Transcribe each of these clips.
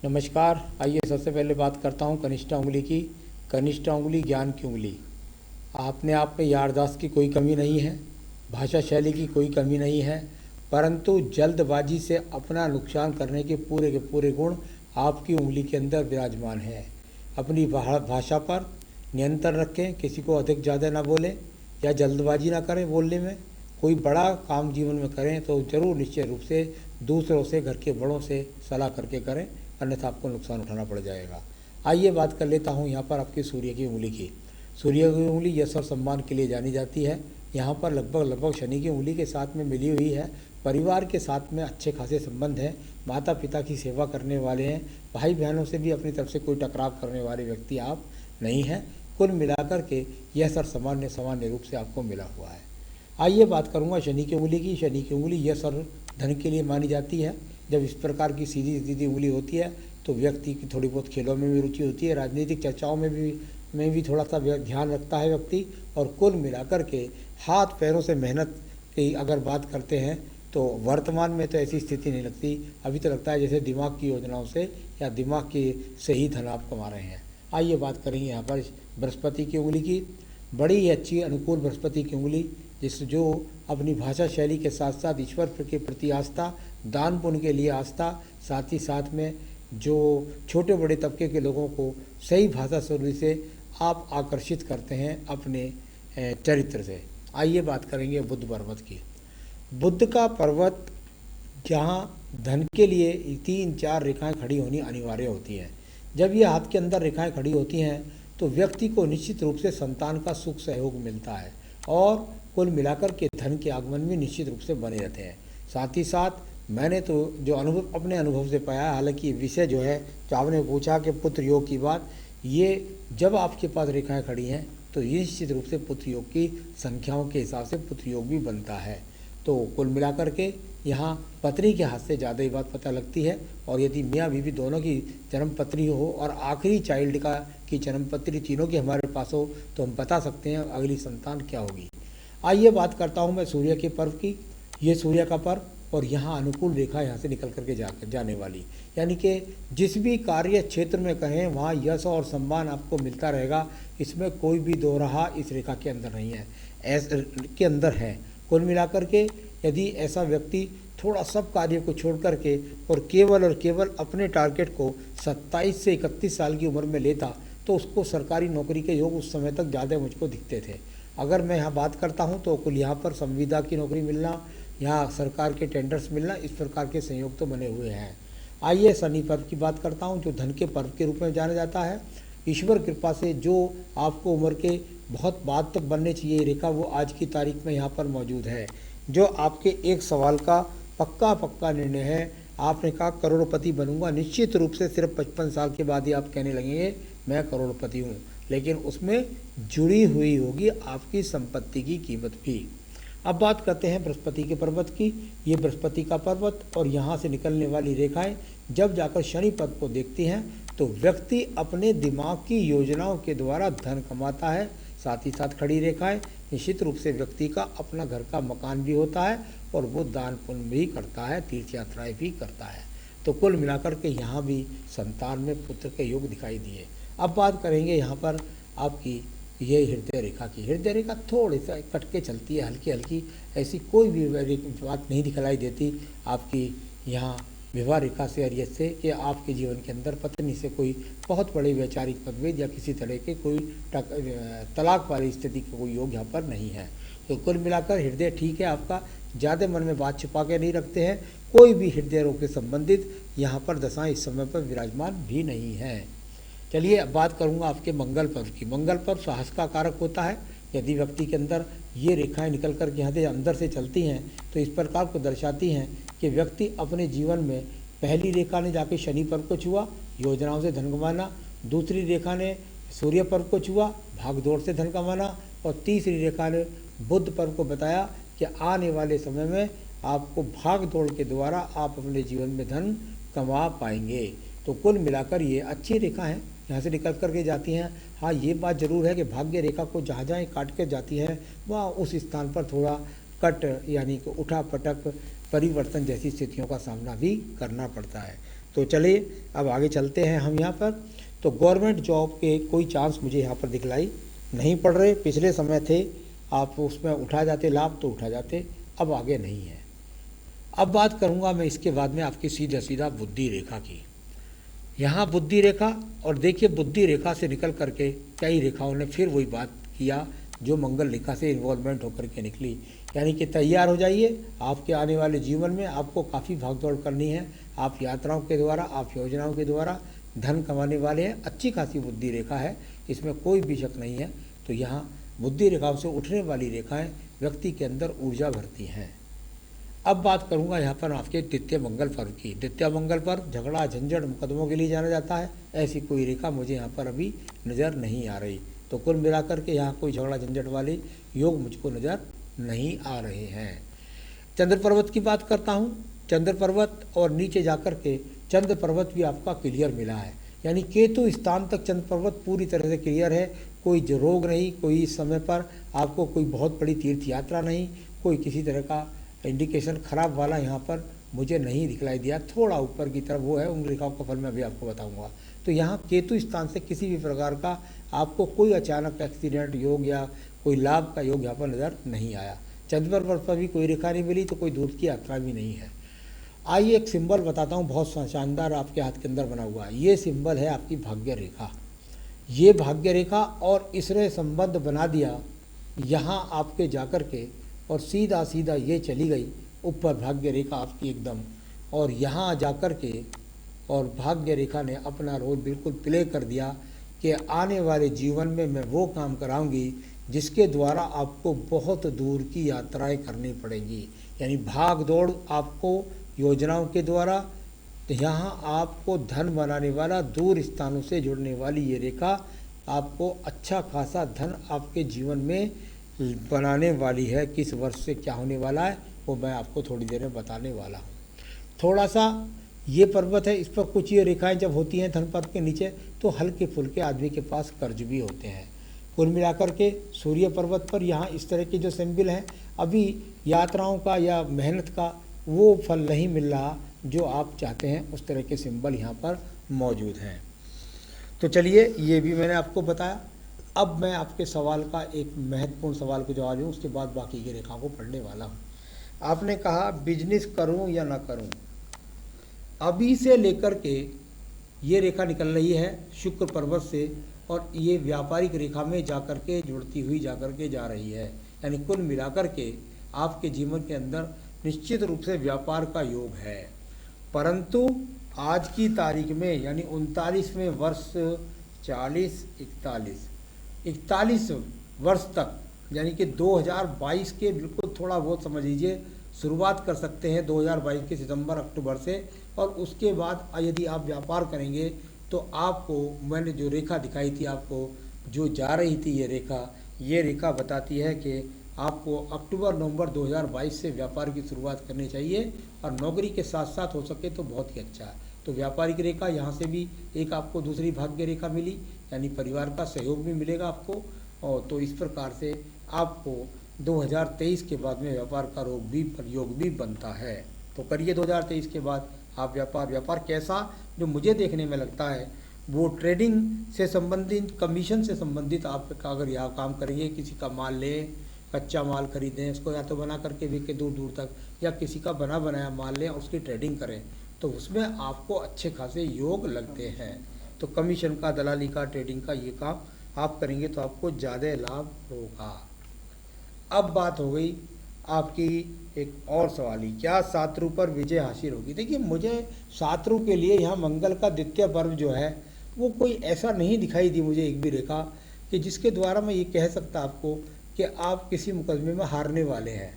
नमस्कार। आइए सबसे पहले बात करता हूँ कनिष्ठा उंगली की। कनिष्ठा उंगली ज्ञान की उंगली। अपने आप में याददाश्त की कोई कमी नहीं है, भाषा शैली की कोई कमी नहीं है, परंतु जल्दबाजी से अपना नुकसान करने के पूरे गुण आपकी उंगली के अंदर विराजमान है। अपनी भाषा पर नियंत्रण रखें, किसी को अधिक ज़्यादा ना बोलें या जल्दबाजी ना करें बोलने में। कोई बड़ा काम जीवन में करें तो ज़रूर निश्चय रूप से दूसरों से, घर के बड़ों से सलाह करके करें, अन्यथा आपको नुकसान उठाना पड़ जाएगा। आइए बात कर लेता हूँ यहाँ पर आपकी सूर्य की उंगली की। सूर्य की उंगली यश और सम्मान के लिए जानी जाती है। यहाँ पर लगभग शनि की उंगली के साथ में मिली हुई है। परिवार के साथ में अच्छे खासे संबंध हैं, माता पिता की सेवा करने वाले हैं, भाई बहनों से भी अपनी तरफ से कोई टकराव करने वाले व्यक्ति आप नहीं हैं। कुल मिलाकर के यह सर सामान्य रूप से आपको मिला हुआ है। आइए बात करूंगा शनि की उंगली की। शनि की उंगली यश और धन के लिए मानी जाती है। जब इस प्रकार की सीधी सीधी उंगली होती है तो व्यक्ति की थोड़ी बहुत खेलों में भी रुचि होती है, राजनीतिक चर्चाओं में भी थोड़ा सा ध्यान रखता है व्यक्ति। और कुल मिलाकर के हाथ पैरों से मेहनत की अगर बात करते हैं तो वर्तमान में तो ऐसी स्थिति नहीं लगती। अभी तो लगता है जैसे दिमाग की योजनाओं से या दिमाग के से ही धन आप कमा रहे हैं। आइए बात करेंगे यहाँ पर बृहस्पति की उंगली की। बड़ी ही अच्छी अनुकूल बृहस्पति की उंगली, जो अपनी भाषा शैली के साथ साथ ईश्वर के प्रति आस्था, दान पुण्य के लिए आस्था, साथ ही साथ में जो छोटे बड़े तबके के लोगों को सही भाषा शैली से आप आकर्षित करते हैं अपने चरित्र से। आइए बात करेंगे बुध पर्वत की। बुध का पर्वत जहाँ धन के लिए 3-4 रेखाएं खड़ी होनी अनिवार्य होती हैं। जब ये हाथ के अंदर रेखाएं खड़ी होती हैं तो व्यक्ति को निश्चित रूप से संतान का सुख सहयोग मिलता है और कुल मिलाकर के धन के आगमन भी निश्चित रूप से बने रहते हैं। साथ ही साथ मैंने तो जो अनुभव अपने अनुभव से पाया, हालांकि विषय जो है जो आपने पूछा कि पुत्र योग की बात, ये जब आपके पास रेखाएं खड़ी हैं तो ये निश्चित रूप से पुत्र योग की संख्याओं के हिसाब से पुत्र योग भी बनता है। तो कुल मिलाकर के यहाँ पत्नी के हाथ से ज़्यादा ही बात पता लगती है। और यदि मियाँ बीवी दोनों की जन्म पत्री हो और आखिरी चाइल्ड की जन्म पत्री तीनों की हमारे पास हो तो हम बता सकते हैं अगली संतान क्या होगी। आइए बात करता हूँ मैं सूर्य के पर्व की। ये सूर्य का पर्व और यहाँ अनुकूल रेखा यहाँ से निकल करके जाने वाली, यानी कि जिस भी कार्य क्षेत्र में कहें वहाँ यश और सम्मान आपको मिलता रहेगा। इसमें कोई भी दो राह इस रेखा के अंदर नहीं है, के अंदर है। कुल मिलाकर के यदि ऐसा व्यक्ति थोड़ा सब कार्य को छोड़ करके और केवल अपने टारगेट को 27 से 31 साल की उम्र में लेता तो उसको सरकारी नौकरी के योग उस समय तक ज़्यादा मुझको दिखते थे। अगर मैं यहाँ बात करता हूँ तो कुल यहाँ पर संविदा की नौकरी मिलना, यहाँ सरकार के टेंडर्स मिलना, इस प्रकार के संयोग तो बने हुए हैं। आइए शनि पर्व की बात करता हूँ जो धन के पर्व के रूप में जाना जाता है। ईश्वर कृपा से जो आपको उम्र के बहुत बाद तक बनने चाहिए रेखा वो आज की तारीख में यहाँ पर मौजूद है। जो आपके एक सवाल का पक्का निर्णय है, आपने कहा करोड़पति बनूंगा, निश्चित रूप से सिर्फ 55 साल के बाद ही आप कहने लगेंगे मैं करोड़पति हूँ, लेकिन उसमें जुड़ी हुई होगी आपकी संपत्ति की कीमत भी। अब बात करते हैं बृहस्पति के पर्वत की। ये बृहस्पति का पर्वत और यहाँ से निकलने वाली रेखाएं जब जाकर शनि पद को देखती हैं तो व्यक्ति अपने दिमाग की योजनाओं के द्वारा धन कमाता है। साथ ही साथ खड़ी रेखाएं निश्चित रूप से व्यक्ति का अपना घर का मकान भी होता है और वो दान पुण्य भी करता है, तीर्थ यात्राएँ भी करता है। तो कुल मिलाकर के यहाँ भी संतान में पुत्र के योग दिखाई दिए। अब बात करेंगे यहाँ पर आपकी ये हृदय रेखा की। हृदय रेखा थोड़ी सा कट के चलती है, हल्की हल्की, ऐसी कोई भी बात नहीं दिखलाई देती आपकी यहाँ विवाह रेखा से और इससे कि आपके जीवन के अंदर पत्नी से कोई बहुत बड़े वैचारिक मतभेद या किसी तरह के कोई तलाक वाली स्थिति का कोई योग यहाँ पर नहीं है। तो कुल मिलाकर हृदय ठीक है आपका, ज़्यादा मन में बात छुपा के नहीं रखते हैं। कोई भी हृदय रोग से संबंधित यहाँ पर दशाएं इस समय पर विराजमान भी नहीं है। चलिए अब बात करूंगा आपके मंगल पर्व की। मंगल पर्व साहस का कारक होता है। यदि व्यक्ति के अंदर ये रेखाएं निकल कर के यहाँ से अंदर से चलती हैं तो इस प्रकार को दर्शाती हैं कि व्यक्ति अपने जीवन में पहली रेखा ने जाके शनि पर्व को छुआ, योजनाओं से धन कमाना, दूसरी रेखा ने सूर्य पर्व को छुआ, भाग दौड़ से धन कमाना, और तीसरी रेखा ने बुध पर्व को बताया कि आने वाले समय में आपको भाग दौड़ के द्वारा आप अपने जीवन में धन कमा पाएंगे। तो कुल मिलाकर ये अच्छी रेखा है, यहाँ से निकल कर के जाती हैं। हाँ, ये बात ज़रूर है कि भाग्य रेखा को जहाँ जहाँ काट के जाती है वहाँ उस स्थान पर थोड़ा कट यानी कि उठा पटक परिवर्तन जैसी स्थितियों का सामना भी करना पड़ता है। तो चलिए अब आगे चलते हैं हम यहाँ पर। तो गवर्नमेंट जॉब के कोई चांस मुझे यहाँ पर दिखलाई नहीं पड़ रहे। पिछले समय थे, आप उसमें उठा जाते लाभ तो उठा जाते, अब आगे नहीं है। अब बात करूँगा मैं इसके बाद में आपकी सीधा सीधा बुद्धि रेखा की। यहाँ बुद्धि रेखा, और देखिए बुद्धि रेखा से निकल करके कई रेखाओं ने फिर वही बात किया जो मंगल रेखा से इन्वॉल्वमेंट होकर के निकली। यानी कि तैयार हो जाइए, आपके आने वाले जीवन में आपको काफ़ी भागदौड़ करनी है। आप यात्राओं के द्वारा, आप योजनाओं के द्वारा धन कमाने वाले हैं। अच्छी खासी बुद्धि रेखा है, इसमें कोई भी शक नहीं है। तो यहाँ बुद्धि रेखाओं से उठने वाली रेखाएं व्यक्ति के अंदर ऊर्जा भरती हैं। अब बात करूंगा यहाँ पर आपके द्वितीय मंगल पर्व की। द्वितीय मंगल पर्व झगड़ा झंझट मुकदमों के लिए जाना जाता है। ऐसी कोई रेखा मुझे यहाँ पर अभी नज़र नहीं आ रही। तो कुल मिलाकर के यहाँ कोई झगड़ा झंझट वाले योग मुझको नज़र नहीं आ रहे हैं। चंद्र पर्वत की बात करता हूँ। चंद्र पर्वत और नीचे जाकर के चंद्र पर्वत भी आपका क्लियर मिला है। यानी केतु स्थान तक चंद्र पर्वत पूरी तरह से क्लियर है। कोई रोग नहीं, कोई इस समय पर आपको कोई बहुत बड़ी तीर्थ यात्रा नहीं, कोई किसी तरह का इंडिकेशन खराब वाला यहाँ पर मुझे नहीं दिखलाई दिया। थोड़ा ऊपर की तरफ वो है, उन रेखाओं का फल मैं अभी आपको बताऊंगा। तो यहाँ केतु स्थान से किसी भी प्रकार का आपको कोई अचानक एक्सीडेंट योग या कोई लाभ का योग यहाँ पर नज़र नहीं आया। चंद्र पर्वत पर भी कोई रेखा नहीं मिली, तो कोई दूर की यात्रा भी नहीं है। आइए एक सिंबल बताता हूँ, बहुत शानदार आपके हाथ के अंदर बना हुआ है। ये सिंबल है आपकी भाग्य रेखा। ये भाग्य रेखा, और इसने संबंध बना दिया यहाँ आपके जाकर के, और सीधा सीधा ये चली गई ऊपर भाग्य रेखा आपकी एकदम, और यहाँ जाकर के और भाग्य रेखा ने अपना रोल बिल्कुल प्ले कर दिया कि आने वाले जीवन में मैं वो काम कराऊंगी जिसके द्वारा आपको बहुत दूर की यात्राएं करनी पड़ेंगी। यानी भाग दौड़ आपको योजनाओं के द्वारा, तो यहाँ आपको धन बनाने वाला, दूर स्थानों से जुड़ने वाली ये रेखा आपको अच्छा खासा धन आपके जीवन में बनाने वाली है। किस वर्ष से क्या होने वाला है वो मैं आपको थोड़ी देर में बताने वाला हूँ। थोड़ा सा ये पर्वत है, इस पर कुछ ये रेखाएं जब होती हैं धन पर्वत के नीचे, तो हल्के फुल्के आदमी के पास कर्ज भी होते हैं। कुल मिलाकर के सूर्य पर्वत पर यहाँ इस तरह के जो सिंबल हैं, अभी यात्राओं का या मेहनत का वो फल नहीं मिल रहा जो आप चाहते हैं, उस तरह के सिंबल यहाँ पर मौजूद हैं। तो चलिए ये भी मैंने आपको बताया। अब मैं आपके सवाल का एक महत्वपूर्ण सवाल को जवाब दूँ, उसके बाद बाकी की रेखाओं को पढ़ने वाला हूँ। आपने कहा बिजनेस करूँ या ना करूँ। अभी से लेकर के ये रेखा निकल रही है शुक्र पर्वत से, और ये व्यापारिक रेखा में जाकर के जुड़ती हुई जाकर के जा रही है। यानी कुल मिलाकर के आपके जीवन के अंदर निश्चित रूप से व्यापार का योग है। परंतु आज की तारीख में यानी 39वें वर्ष 41 वर्ष तक, यानी कि 2022 के बिल्कुल थोड़ा बहुत समझ लीजिए शुरुआत कर सकते हैं 2022 के सितंबर अक्टूबर से, और उसके बाद यदि आप व्यापार करेंगे तो आपको, मैंने जो रेखा दिखाई थी आपको, जो जा रही थी ये रेखा बताती है कि आपको अक्टूबर नवंबर 2022 से व्यापार की शुरुआत करनी चाहिए, और नौकरी के साथ साथ हो सके तो बहुत ही अच्छा है। तो व्यापारिक रेखा यहाँ से भी एक आपको दूसरी भाग्य रेखा मिली, यानी परिवार का सहयोग भी मिलेगा आपको। और तो इस प्रकार से आपको 2023 के बाद में व्यापार का योग भी बनता है। तो करिए 2023 के बाद आप व्यापार कैसा, जो मुझे देखने में लगता है वो ट्रेडिंग से संबंधित, कमीशन से संबंधित आप अगर यहाँ काम करेंगे, किसी का माल लें, कच्चा माल खरीदें, इसको या तो बना करके बेचें दूर दूर तक, या किसी का बना बनाया माल लें और उसकी ट्रेडिंग करें, तो उसमें आपको अच्छे खासे योग लगते हैं। तो कमीशन का, दलाली का, ट्रेडिंग का ये काम आप करेंगे तो आपको ज़्यादा लाभ होगा। अब बात हो गई आपकी एक और सवाल ही, क्या शत्रु पर विजय हासिल होगी। देखिए मुझे शत्रु के लिए यहाँ मंगल का द्वितीय पर्व जो है वो कोई ऐसा नहीं दिखाई दी मुझे एक भी रेखा कि जिसके द्वारा मैं ये कह सकता आपको कि आप किसी मुकदमे में हारने वाले हैं।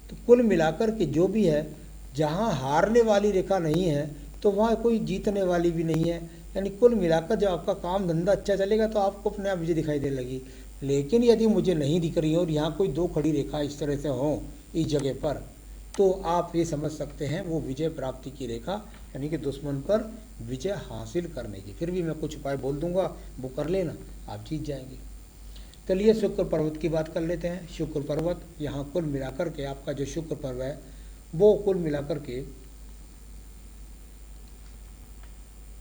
तो कुल मिलाकर के जो भी है, जहाँ हारने वाली रेखा नहीं है तो वहाँ कोई जीतने वाली भी नहीं है। यानी कुल मिलाकर जब आपका काम धंधा अच्छा चलेगा तो आपको अपने आप विजय दिखाई देने लगी। लेकिन यदि मुझे नहीं दिख रही और यहाँ कोई दो खड़ी रेखा इस तरह से हों इस जगह पर, तो आप ये समझ सकते हैं वो विजय प्राप्ति की रेखा, यानी कि दुश्मन पर विजय हासिल करने की। फिर भी मैं कुछ उपाय बोल दूंगा, वो कर लेना, आप जीत जाएंगे। चलिए शुक्र पर्वत की बात कर लेते हैं। शुक्र पर्वत यहाँ कुल मिलाकर के आपका जो शुक्र पर्व है वो कुल मिलाकर के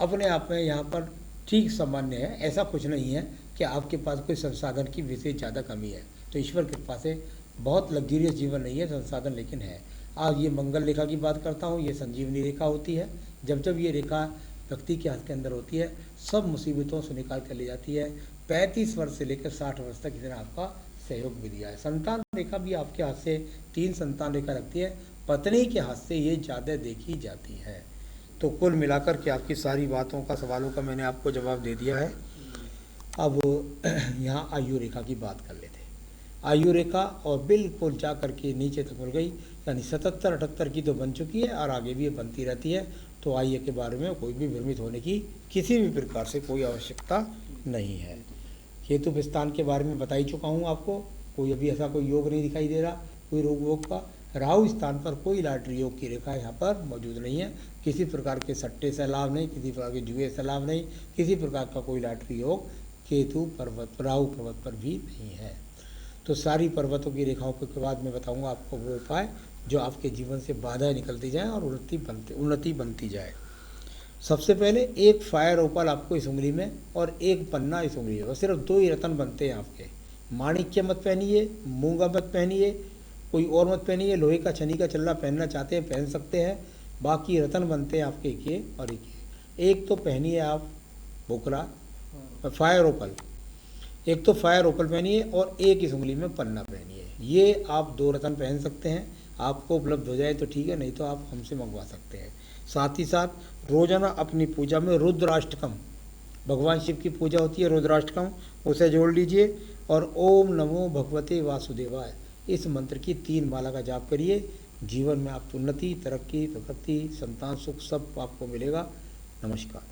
अपने आप में यहाँ पर ठीक सामान्य है, ऐसा कुछ नहीं है कि आपके पास कोई संसाधन की विशेष ज़्यादा कमी है। तो ईश्वर कृपा से बहुत लग्जरियस जीवन नहीं है संसाधन, लेकिन है। आज ये मंगल रेखा की बात करता हूँ, ये संजीवनी रेखा होती है। जब जब ये रेखा व्यक्ति के हाथ के अंदर होती है, सब मुसीबतों से निकाल कर ले जाती है। 35 वर्ष से लेकर 60 वर्ष तक इसने आपका सहयोग भी दिया है। संतान रेखा भी आपके हाथ से 3 संतान रेखा रखती है, पत्नी के हाथ से ये ज़्यादा देखी जाती है। तो कुल मिलाकर के आपकी सारी बातों का, सवालों का मैंने आपको जवाब दे दिया है। अब यहाँ आयु रेखा की बात कर लेते हैं। आयु रेखा और बिल्कुल जा कर के नीचे तक मिल गई, यानी 77-78 की तो बन चुकी है और आगे भी ये बनती रहती है। तो आयु के बारे में कोई भी भ्रमित होने की किसी भी प्रकार से कोई आवश्यकता नहीं है। केतु विस्थान के बारे में बता ही चुका हूँ आपको, कोई अभी ऐसा कोई योग नहीं दिखाई दे रहा, कोई रोग वोग का। राहु स्थान पर कोई लॉटरी योग की रेखा यहाँ पर मौजूद नहीं है, किसी प्रकार के सट्टे से लाभ नहीं, किसी प्रकार के जुए से लाभ नहीं, किसी प्रकार का कोई लॉटरी योग केतु पर्वत, राहु पर्वत पर भी नहीं है। तो सारी पर्वतों की रेखाओं के बाद मैं बताऊंगा आपको वो उपाय जो आपके जीवन से बाधाएं निकलती जाएं और उन्नति बनती जाए। सबसे पहले एक फायर ओपल आपको इस उंगली में और एक पन्ना इस उंगली में, बस सिर्फ 2 ही रतन बनते हैं आपके। माणिक्य मत पहनिए, मूंगा मत पहनिए, कोई और मत पहनिए। लोहे का छनी का चल्ला पहनना चाहते हैं पहन सकते हैं, बाकी रतन बनते हैं आपके एक ये और एक ये। एक तो पहनिए आप बोकरा फायर ओपल, एक तो फायर ओपल पहनिए और एक इस उंगली में पन्ना पहनिए। ये आप 2 रतन पहन सकते हैं, आपको उपलब्ध हो जाए तो ठीक है, नहीं तो आप हमसे मंगवा सकते हैं। साथ ही साथ रोजाना अपनी पूजा में रुद्राष्टकम, भगवान शिव की पूजा होती है रुद्राष्टकम, उसे जोड़ लीजिए और ओम नमो भगवते वासुदेवाय इस मंत्र की 3 माला का जाप करिए। जीवन में आप उन्नति, तरक्की, प्रगति, संतान सुख सब आपको मिलेगा। नमस्कार।